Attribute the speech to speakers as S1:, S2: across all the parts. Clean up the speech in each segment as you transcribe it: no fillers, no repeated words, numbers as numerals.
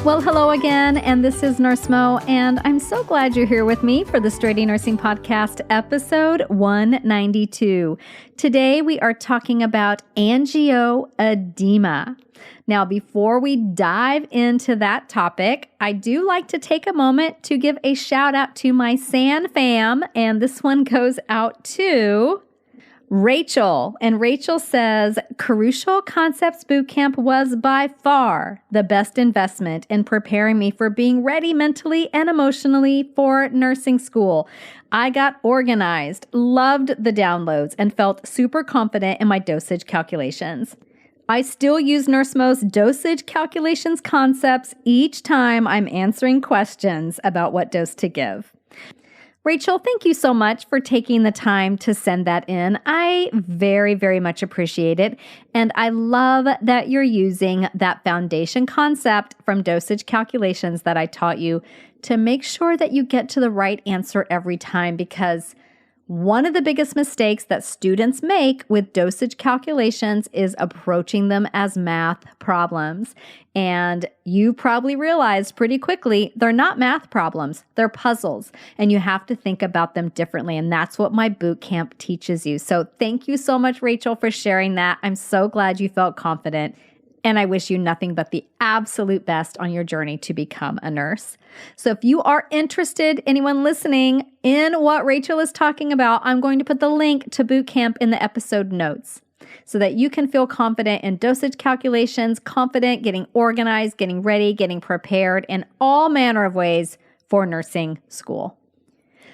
S1: Well, hello again, and this is Nurse Mo, and I'm so glad you're here with me for the Straight A Nursing Podcast, episode 192. Today, we are talking about angioedema. Now, before we dive into that topic, I do like to take a moment to give a shout out to my SAN fam, and this one goes out to Rachel. And Rachel says, Crucial Concepts Bootcamp was by far the best investment in preparing me for being ready mentally and emotionally for nursing school. I got organized, loved the downloads, and felt super confident in my dosage calculations. I still use Nurse Mo's dosage calculations concepts each time I'm answering questions about what dose to give. Rachel, thank you so much for taking the time to send that in. I very, very much appreciate it. And I love that you're using that foundation concept from dosage calculations that I taught you to make sure that you get to the right answer every time, because one of the biggest mistakes that students make with dosage calculations is approaching them as math problems. And you probably realized pretty quickly they're not math problems, they're puzzles, and you have to think about them differently. And that's what my boot camp teaches you. So thank you so much, Rachel, for sharing that. I'm so glad you felt confident. And I wish you nothing but the absolute best on your journey to become a nurse. So if you are interested, anyone listening, in what Rachel is talking about, I'm going to put the link to bootcamp in the episode notes so that you can feel confident in dosage calculations, confident getting organized, getting ready, getting prepared in all manner of ways for nursing school.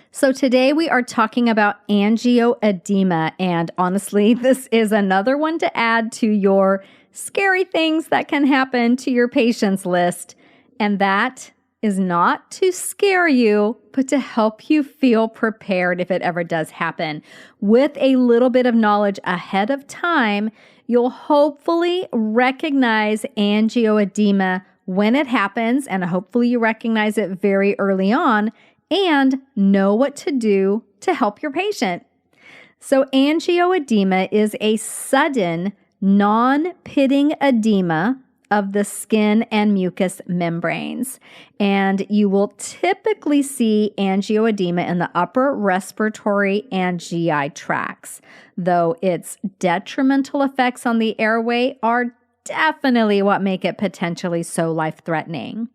S1: So today we are talking about angioedema, and honestly, this is another one to add to your scary things that can happen to your patients list. And that is not to scare you, but to help you feel prepared if it ever does happen. With a little bit of knowledge ahead of time, you'll hopefully recognize angioedema when it happens, and hopefully you recognize it very early on and know what to do to help your patient. So angioedema is a sudden non-pitting edema of the skin and mucous membranes. And you will typically see angioedema in the upper respiratory and GI tracts, though its detrimental effects on the airway are definitely what make it potentially so life-threatening.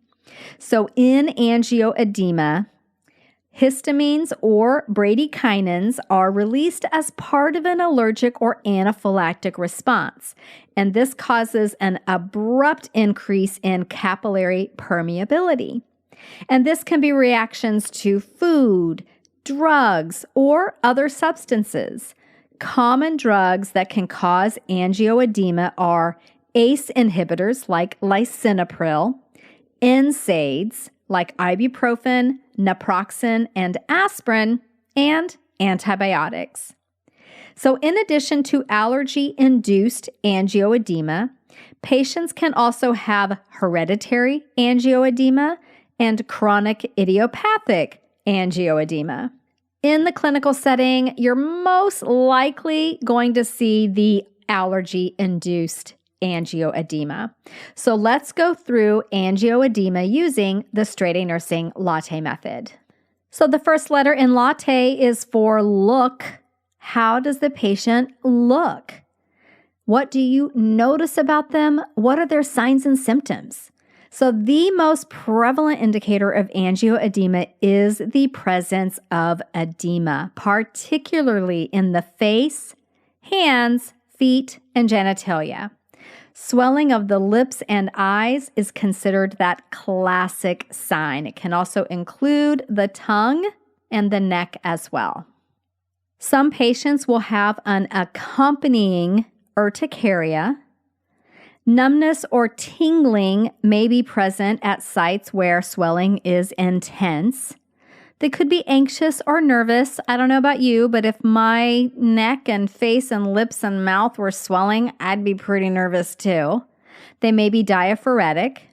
S1: So in angioedema, histamines or bradykinins are released as part of an allergic or anaphylactic response, and this causes an abrupt increase in capillary permeability. And this can be reactions to food, drugs, or other substances. Common drugs that can cause angioedema are ACE inhibitors like lisinopril, NSAIDs like ibuprofen, naproxen, and aspirin, and antibiotics. So in addition to allergy-induced angioedema, patients can also have hereditary angioedema and chronic idiopathic angioedema. In the clinical setting, you're most likely going to see the allergy-induced angioedema. So let's go through angioedema using the Straight A Nursing LATTE method. So the first letter in LATTE is for look. How does the patient look? What do you notice about them? What are their signs and symptoms? So the most prevalent indicator of angioedema is the presence of edema, particularly in the face, hands, feet, and genitalia. Swelling of the lips and eyes is considered that classic sign. It can also include the tongue and the neck as well. Some patients will have an accompanying urticaria. Numbness or tingling may be present at sites where swelling is intense. They could be anxious or nervous. I don't know about you, but if my neck and face and lips and mouth were swelling, I'd be pretty nervous too. They may be diaphoretic.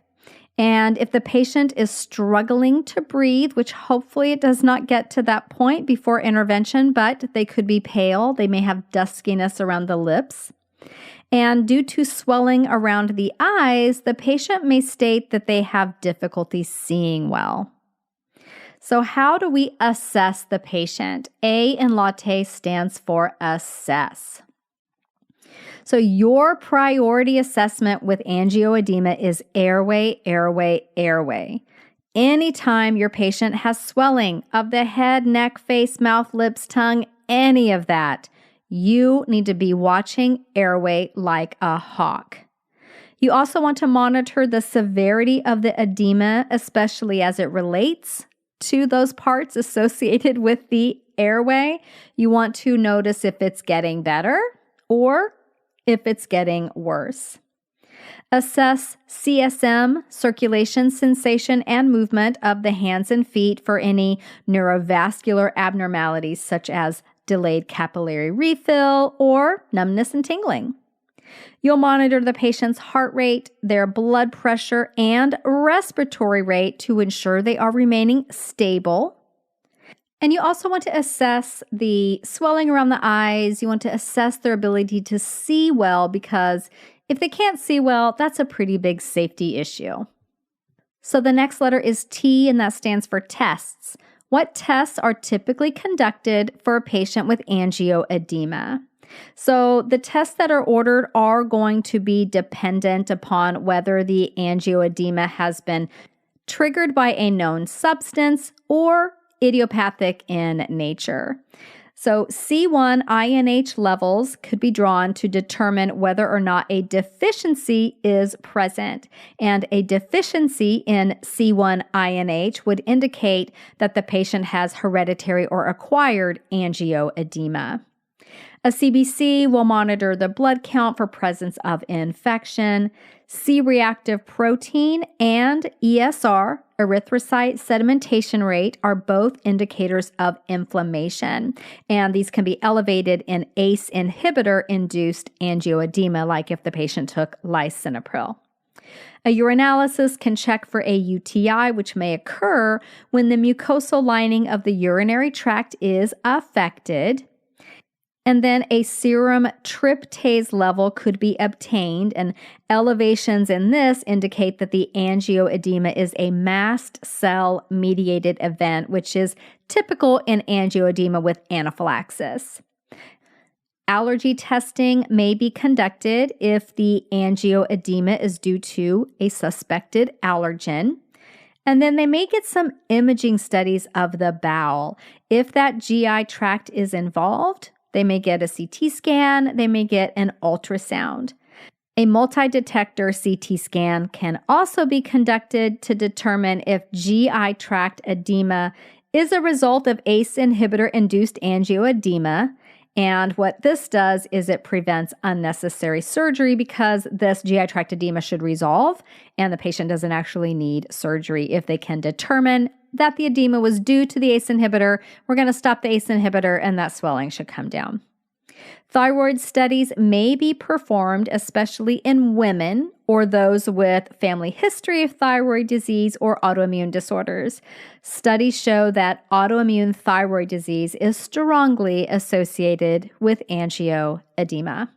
S1: And if the patient is struggling to breathe, which hopefully it does not get to that point before intervention, but they could be pale. They may have duskiness around the lips. And due to swelling around the eyes, the patient may state that they have difficulty seeing well. So how do we assess the patient? A in LATTE stands for assess. So your priority assessment with angioedema is airway, airway, airway. Anytime your patient has swelling of the head, neck, face, mouth, lips, tongue, any of that, you need to be watching airway like a hawk. You also want to monitor the severity of the edema, especially as it relates to those parts associated with the airway. You want to notice if it's getting better or if it's getting worse. Assess CSM, circulation, sensation, and movement of the hands and feet for any neurovascular abnormalities such as delayed capillary refill or numbness and tingling. You'll monitor the patient's heart rate, their blood pressure, and respiratory rate to ensure they are remaining stable. And you also want to assess the swelling around the eyes. You want to assess their ability to see well, because if they can't see well, that's a pretty big safety issue. So the next letter is T, and that stands for tests. What tests are typically conducted for a patient with angioedema? So the tests that are ordered are going to be dependent upon whether the angioedema has been triggered by a known substance or idiopathic in nature. So C1 INH levels could be drawn to determine whether or not a deficiency is present. And a deficiency in C1 INH would indicate that the patient has hereditary or acquired angioedema. A CBC will monitor the blood count for presence of infection. C-reactive protein and ESR, erythrocyte sedimentation rate, are both indicators of inflammation. And these can be elevated in ACE inhibitor-induced angioedema, like if the patient took lisinopril. A urinalysis can check for a UTI, which may occur when the mucosal lining of the urinary tract is affected. And then a serum tryptase level could be obtained, and elevations in this indicate that the angioedema is a mast cell-mediated event, which is typical in angioedema with anaphylaxis. Allergy testing may be conducted if the angioedema is due to a suspected allergen. And then they may get some imaging studies of the bowel. If that GI tract is involved, they may get a CT scan, they may get an ultrasound. A multi-detector CT scan can also be conducted to determine if GI tract edema is a result of ACE inhibitor-induced angioedema. And what this does is it prevents unnecessary surgery, because this GI tract edema should resolve and the patient doesn't actually need surgery. If they can determine that the edema was due to the ACE inhibitor, we're going to stop the ACE inhibitor and that swelling should come down. Thyroid studies may be performed, especially in women or those with family history of thyroid disease or autoimmune disorders. Studies show that autoimmune thyroid disease is strongly associated with angioedema.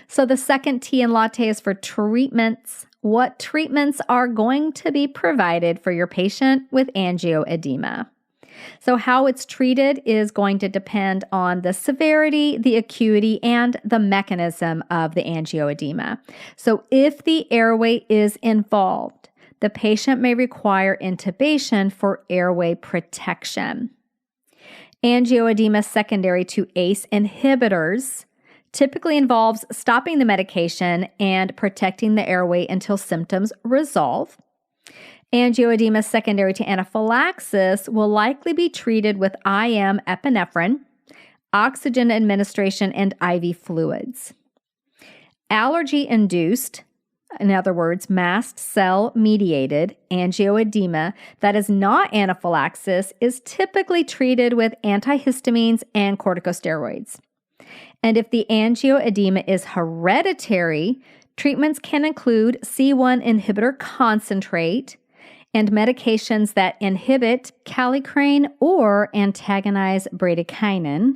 S1: So the second T in LATTE is for treatments. What treatments are going to be provided for your patient with angioedema? So how it's treated is going to depend on the severity, the acuity, and the mechanism of the angioedema. So if the airway is involved, the patient may require intubation for airway protection. Angioedema secondary to ACE inhibitors typically involves stopping the medication and protecting the airway until symptoms resolve. Angioedema secondary to anaphylaxis will likely be treated with IM epinephrine, oxygen administration, and IV fluids. Allergy-induced, in other words, mast cell-mediated angioedema that is not anaphylaxis is typically treated with antihistamines and corticosteroids. And if the angioedema is hereditary, treatments can include C1 inhibitor concentrate and medications that inhibit kallikrein or antagonize bradykinin,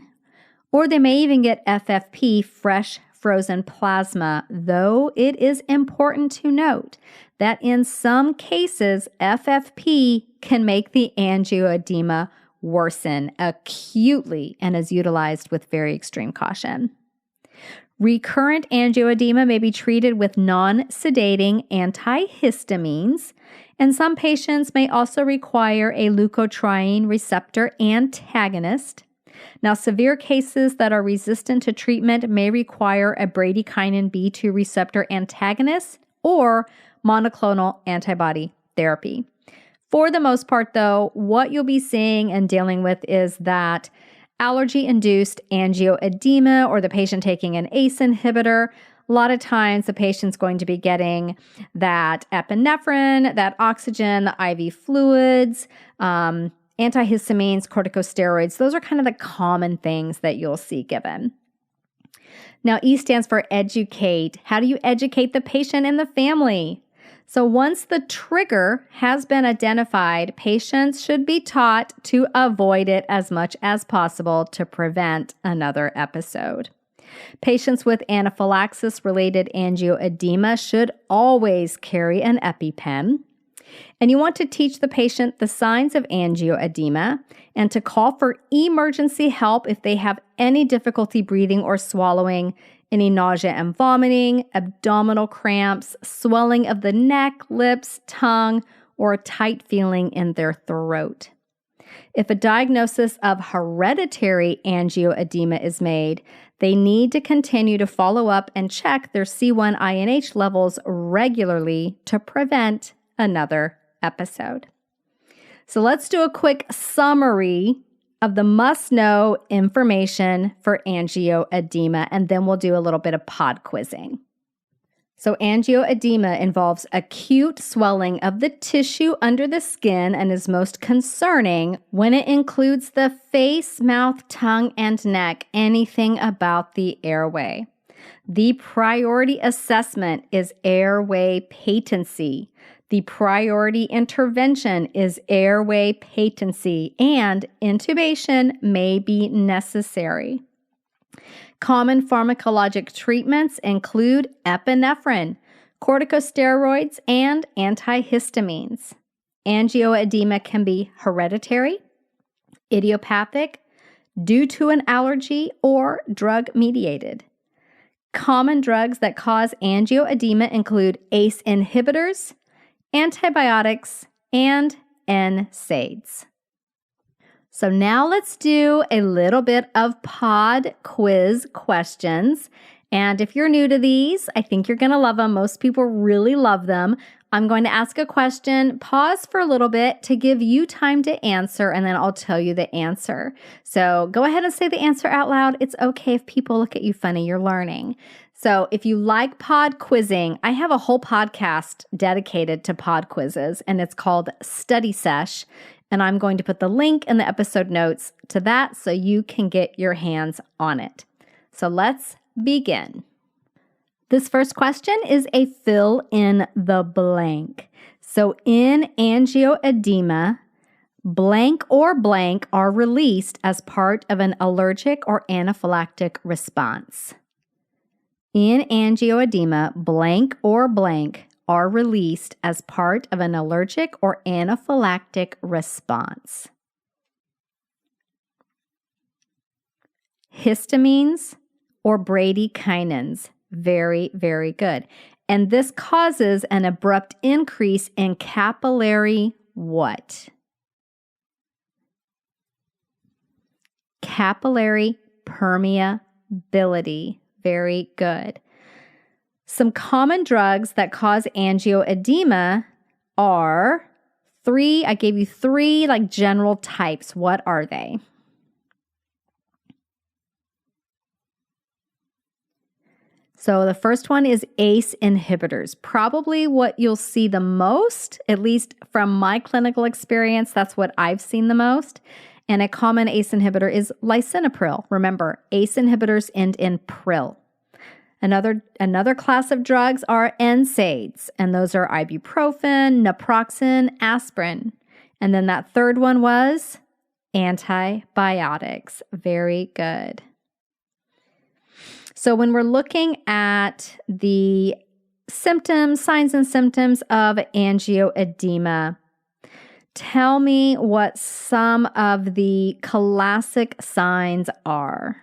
S1: or they may even get FFP, fresh frozen plasma, though it is important to note that in some cases, FFP can make the angioedema worsen acutely and is utilized with very extreme caution. Recurrent angioedema may be treated with non-sedating antihistamines, and some patients may also require a leukotriene receptor antagonist. Now, severe cases that are resistant to treatment may require a bradykinin B2 receptor antagonist or monoclonal antibody therapy. For the most part, though, what you'll be seeing and dealing with is that allergy-induced angioedema or the patient taking an ACE inhibitor. A lot of times the patient's going to be getting that epinephrine, that oxygen, the IV fluids, antihistamines, corticosteroids. Those are kind of the common things that you'll see given. Now, E stands for educate. How do you educate the patient and the family? So once the trigger has been identified, patients should be taught to avoid it as much as possible to prevent another episode. Patients with anaphylaxis-related angioedema should always carry an EpiPen. And you want to teach the patient the signs of angioedema and to call for emergency help if they have any difficulty breathing or swallowing, any nausea and vomiting, abdominal cramps, swelling of the neck, lips, tongue, or a tight feeling in their throat. If a diagnosis of hereditary angioedema is made, they need to continue to follow up and check their C1-INH levels regularly to prevent another episode. So let's do a quick summary of the must-know information for angioedema, and then we'll do a little bit of pod quizzing. So angioedema involves acute swelling of the tissue under the skin and is most concerning when it includes the face, mouth, tongue, and neck, anything about the airway. The priority assessment is airway patency. The priority intervention is airway patency, and intubation may be necessary. Common pharmacologic treatments include epinephrine, corticosteroids, and antihistamines. Angioedema can be hereditary, idiopathic, due to an allergy, or drug-mediated. Common drugs that cause angioedema include ACE inhibitors, antibiotics, and NSAIDs. So now let's do a little bit of pod quiz questions. And if you're new to these, I think you're going to love them. Most people really love them. I'm going to ask a question, pause for a little bit to give you time to answer, and then I'll tell you the answer. So go ahead and say the answer out loud. It's okay if people look at you funny. You're learning. So if you like pod quizzing, I have a whole podcast dedicated to pod quizzes, and it's called Study Sesh. And I'm going to put the link in the episode notes to that so you can get your hands on it. So let's begin. This first question is a fill in the blank. So in angioedema, blank or blank are released as part of an allergic or anaphylactic response. In angioedema, blank or blank are released as part of an allergic or anaphylactic response. Histamines or bradykinins. Very, very good. And this causes an abrupt increase in capillary what? Capillary permeability. Very good. Some common drugs that cause angioedema are three. I gave you three like general types. What are they? So the first one is ACE inhibitors. Probably what you'll see the most, at least from my clinical experience, that's what I've seen the most. And a common ACE inhibitor is lisinopril. Remember, ACE inhibitors end in pril. Another class of drugs are NSAIDs, and those are ibuprofen, naproxen, aspirin. And then that third one was antibiotics. Very good. So when we're looking at the symptoms, signs and symptoms of angioedema, tell me what some of the classic signs are.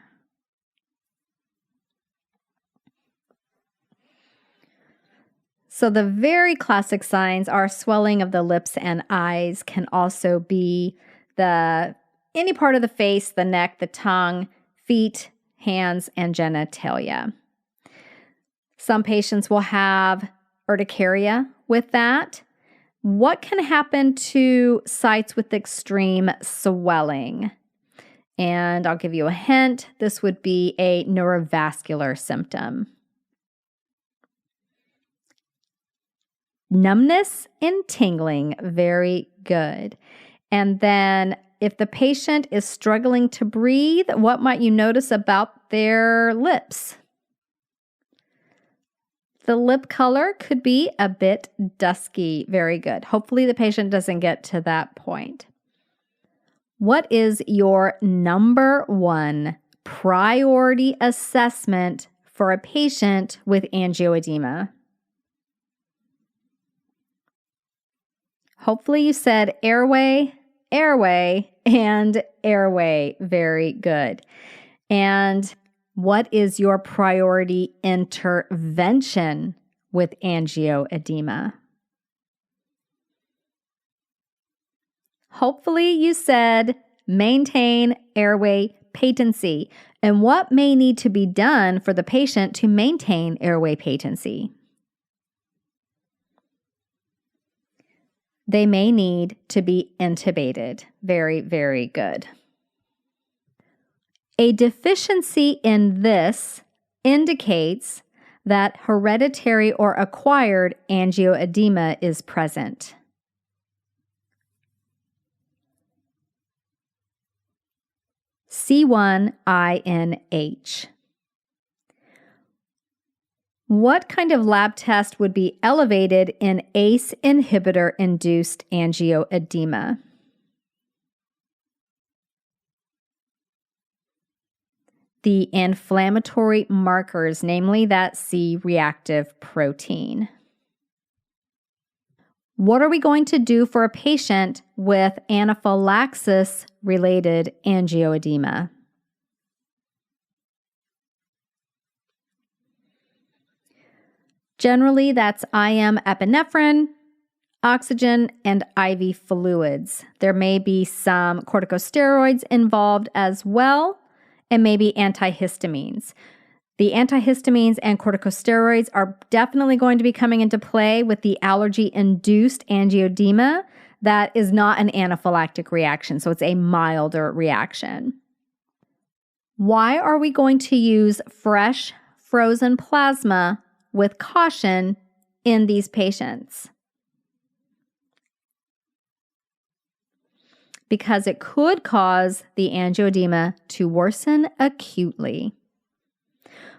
S1: So the very classic signs are swelling of the lips and eyes, can also be any part of the face, the neck, the tongue, feet, hands, and genitalia. Some patients will have urticaria with that. What can happen to sites with extreme swelling? And I'll give you a hint. This would be a neurovascular symptom. Numbness and tingling, very good. And then if the patient is struggling to breathe, what might you notice about their lips? The lip color could be a bit dusky, very good. Hopefully the patient doesn't get to that point. What is your number one priority assessment for a patient with angioedema? Hopefully you said airway, airway, and airway. Very good. And what is your priority intervention with angioedema? Hopefully you said maintain airway patency. And what may need to be done for the patient to maintain airway patency? They may need to be intubated. Very, very good. A deficiency in this indicates that hereditary or acquired angioedema is present. C1INH. What kind of lab test would be elevated in ACE inhibitor-induced angioedema? The inflammatory markers, namely that C-reactive protein. What are we going to do for a patient with anaphylaxis-related angioedema? Generally, that's IM epinephrine, oxygen, and IV fluids. There may be some corticosteroids involved as well, and maybe antihistamines. The antihistamines and corticosteroids are definitely going to be coming into play with the allergy-induced angioedema. That is not an anaphylactic reaction, so it's a milder reaction. Why are we going to use fresh frozen plasma with caution in these patients? Because it could cause the angioedema to worsen acutely.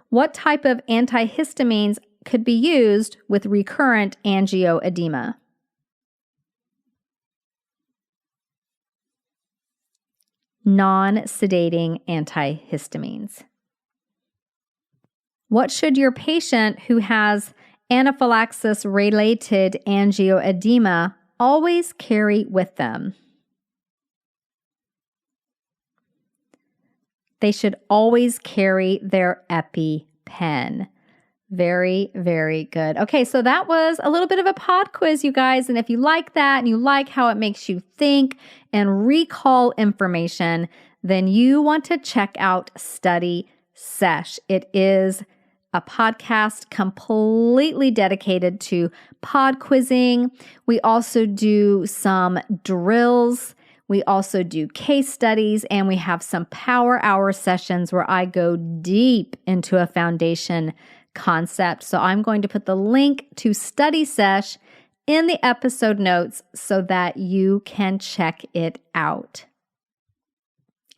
S1: What type of antihistamines could be used with recurrent angioedema? Non-sedating antihistamines. What should your patient who has anaphylaxis-related angioedema always carry with them? They should always carry their EpiPen. Very, very good. Okay, so that was a little bit of a pod quiz, you guys. And if you like that and you like how it makes you think and recall information, then you want to check out Study Sesh. It is a podcast completely dedicated to pod quizzing. We also do some drills. We also do case studies, and we have some power hour sessions where I go deep into a foundation concept. So I'm going to put the link to Study Sesh in the episode notes so that you can check it out.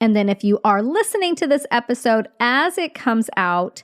S1: And then if you are listening to this episode as it comes out,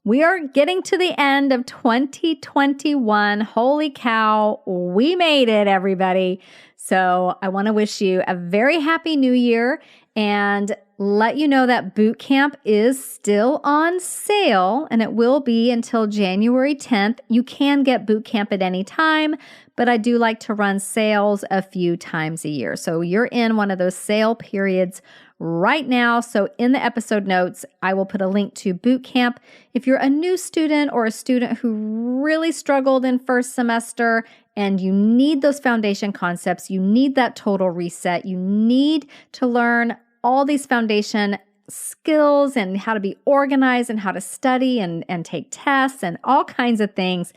S1: we are getting to the end of 2021. Holy cow, we made it, everybody. So I want to wish you a very happy new year. And let you know that boot camp is still on sale, and it will be until January 10th. You can get boot camp at any time, but I do like to run sales a few times a year. So you're in one of those sale periods right now. So in the episode notes, I will put a link to boot camp. If you're a new student or a student who really struggled in first semester and you need those foundation concepts, you need that total reset, you need to learn all these foundation skills and how to be organized and how to study and take tests and all kinds of things,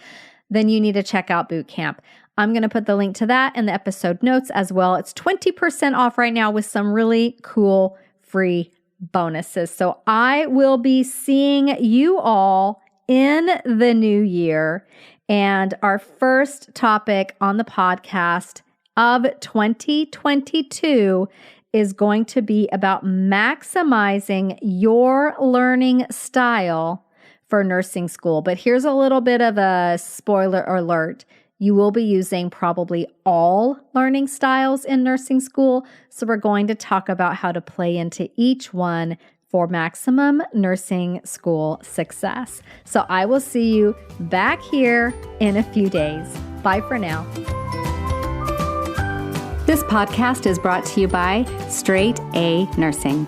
S1: then you need to check out boot camp. I'm going to put the link to that in the episode notes as well. It's 20% off right now with some really cool free bonuses. So I will be seeing you all in the new year. And our first topic on the podcast of 2022 is going to be about maximizing your learning style for nursing school. But here's a little bit of a spoiler alert. You will be using probably all learning styles in nursing school. So we're going to talk about how to play into each one for maximum nursing school success. So I will see you back here in a few days. Bye for now.
S2: This podcast is brought to you by Straight A Nursing.